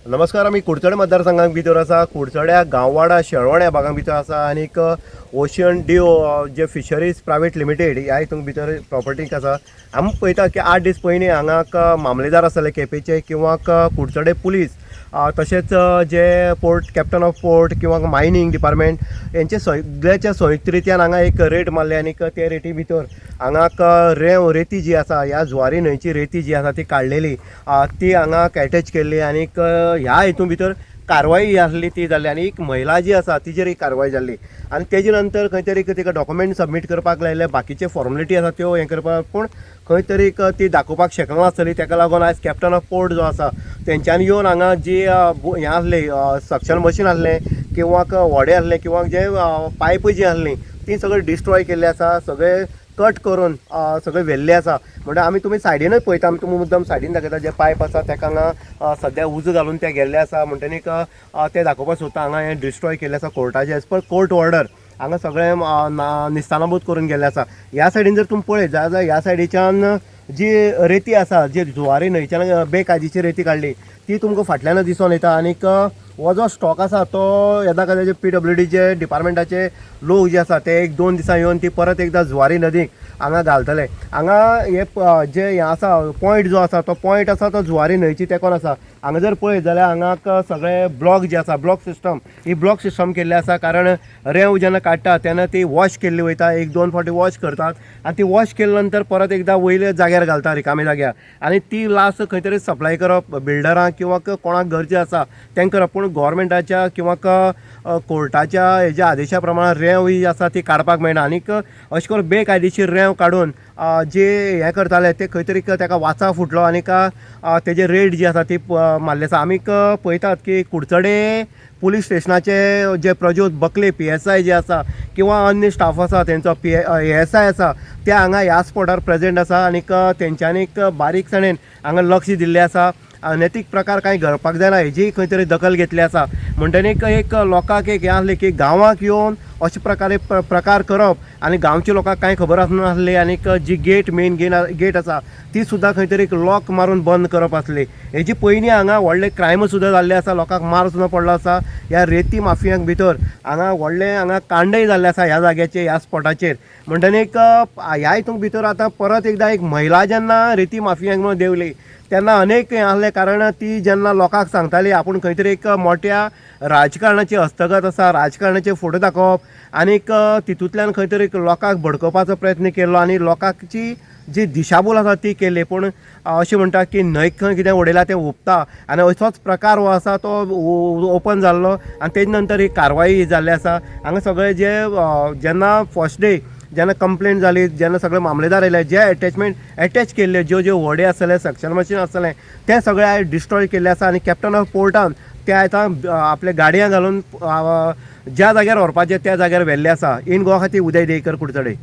नमस्कार. आम्ही कुडचडे मतदारसंघात भितर आसा. कुडचड्या गांववाडा शेळवण या भागां भितर आसा आनीक ओशन ड्यू जे फिशरीज प्रायवेट लिमिटेड ह्या हितून भितर प्रॉपर्टीक आसा. आमी पळयता की 8 दीस पयलीं हांगाक मामलेदार आसले केपेचे किंवा कुडचडे पुलीस तशेंच जे पोर्ट कॅप्टन ऑफ पोर्ट किंवा मायनिंग डिपार्टमेंट यांचे सगळ्याच्या संयुक्त रित्यान हांगा एक रेट मारले आनीक ते रेटी भितर हांगाक रेती जी आसा ह्या जुवारी न्हंयची रेती जी आसा ती काडलेली ती हांगाक एटॅच केल्ली आनीक ह्या हितून भितर कारवाई आसली ती जाल्ली आनी एक महिला जी आसा तिचेर ही कारवाई जाल्ली आनी तेजे नंतर खंय तरी तिका डॉक्युमेंट सबमीट करपाक लायले. बाकीचे फॉर्मेलिटी आसा त्यो हें करपाक पूण खंय तरी ती दाखोवपाक शकनासतली. ताका लागून आयज कॅप्टन ऑफ पोर्ट जो आसा तेंच्यांनी येवन हांगा जी हें आसली सक्शन मशीन आसलें किंवा व्हडे आसले किंवा जे पायप जी आसली ती सगळी डिस्ट्रॉय केल्ली आसा. सगळे कट करून सगळे व्हेल्ले आसा. म्हणजे आमी तुमी सायडीनच पळयता. आमी तुमी मुद्दम सायडीन दाखयता जे पायप आसा ताका हांगा सद्या उजो घालून ते गेल्ले आसा. म्हणटनीक ते दाखोवपाक सोदता हांगा हें डिस्ट्रॉय केल्लें आसा कोर्टाचे एज पर कोर्ट ऑर्डर हांगा सगळें निस्तानाबूत करून गेल्लें आसा. ह्या सायडीन जर तुमी पळयत जाल्यार ह्या सायडीच्यान जी रेती आसा जी जुवारी न्हंयच्यान बेकायदेची रेती काडली ती तुमकां फाटल्यान दिसून येता. आनीक हो जो स्टॉक आसा तो येदा कदाचे PWDचे डिपार्टमेंटाचे लोक जे आसा ते 1-2 दिसां येवन ती परत एकदां जुवारी नदीक हांगा घालतले. हांगा हे जे हें आसा पॉयंट जो आसा तो पॉयंट आसा तो जुवारी न्हंयची तेकोन आसा. हांगा जर पळयत जाल्यार हांगाक सगळे ब्लॉक जे आसा ब्लॉक सिस्टम ही ब्लॉक सिस्टम केल्ली आसा. कारण रेंव जेन्ना काडटा तेन्ना ती वॉश केल्ली वयता. 1-2 फावटी वॉश करतात आनी ती वॉश केले नंतर परत एकदां वयल्या जाग्यार घालता रिकाम्या जाग्यार आनी ती लास्ट खंय तरी सप्लाय करप बिल्डरांक किंवा कोणाक गरजे आसा तेंकां करप. पूण गव्हर्मेंटाच्या किंवा कोर्टाच्या हेज्या आदेशा प्रमाण रेंव ही आसा ती काडपाक मेळना. आनीक अशें करून बेकायदेशीर रेंव काडून जे हें करताले ते खंय तरी ताका वाचा फुटलो आनीक तेजे रेट जी आसा ती मारली आसा. आमी पळयतात की कुडचडे पुलीस स्टेशनाचे जे प्रज्योत बकले PSI जे आसा किंवा अन्य स्टाफ आसा तेंचो ASI आसा ते हांगा ह्या स्पॉटार प्रेजेंट आसा आनीक तेंच्यांनी बारीकसाणेन हांगा लक्ष दिल्लें आसा. अनैतीक प्रकार कांय घडपाक जायना हेजी खंय तरी दखल घेतली आसा. म्हणटनीक एक लोकांक एक हें आसलें की गांवांक येवन अशे प्रकारे प्रकार करप आनी गांवच्या लोकांक कांय खबर आसनासली आनीक जी मेन गेट आसा ती सुद्दां खंय तरी लॉक मारून बंद करप आसली. हेजी पयलीं हांगा व्हडले क्रायम सुद्दां जाल्ले आसा. लोकांक मार सुद्दां पडलो आसा. ह्या रेती माफियांक भितर हांगा कांडय जाल्ले आसा ह्या जाग्याचेर ह्या स्पॉटाचेर. म्हणटनीक ह्या हितून भितर आतां परत एकदां एक महिला जेन्ना रेती माफियांक म्हणून देंवली तेन्ना अनेक हें आसलें. कारण ती जेन्ना लोकांक सांगताली आपूण खंय तरी एक मोठ्या राजकारणाची हस्तगत आसा राजकारणाचे फोटो दाखोवप आनीक तितूंतल्यान खंय तरी लोकांक भडकोवपाचो प्रयत्न केल्लो आनी लोकांची जी दिशाभूल आसा ती केल्ली. पूण अशें म्हणटा की न्हंयक खंय कितें उडयलां तें हुबता आनी असोच प्रकार हो आसा तो ओपन जाल्लो आनी तेजे नंतर ही कारवाई जाल्ली आसा. हांगा सगळे जे जेन्ना फर्स्ट डे जेन्ना कंप्लेंट जाली जेन्ना सगळे मामलेदार आयले जे एटॅच केल्ले ज्यो व्हडे आसले सक्शन मशीन आसलें ते सगळे आयज डिस्ट्रॉय केल्ले आसा. आनी कॅप्टन ऑफ पोर्टान ते आतां आपल्या गाडयांक घालून ज्या जाग्यार व्हरपाचे त्या जाग्यार व्हेल्ले आसा. इन गोवा खातीर उदय देयकर कुडचडे.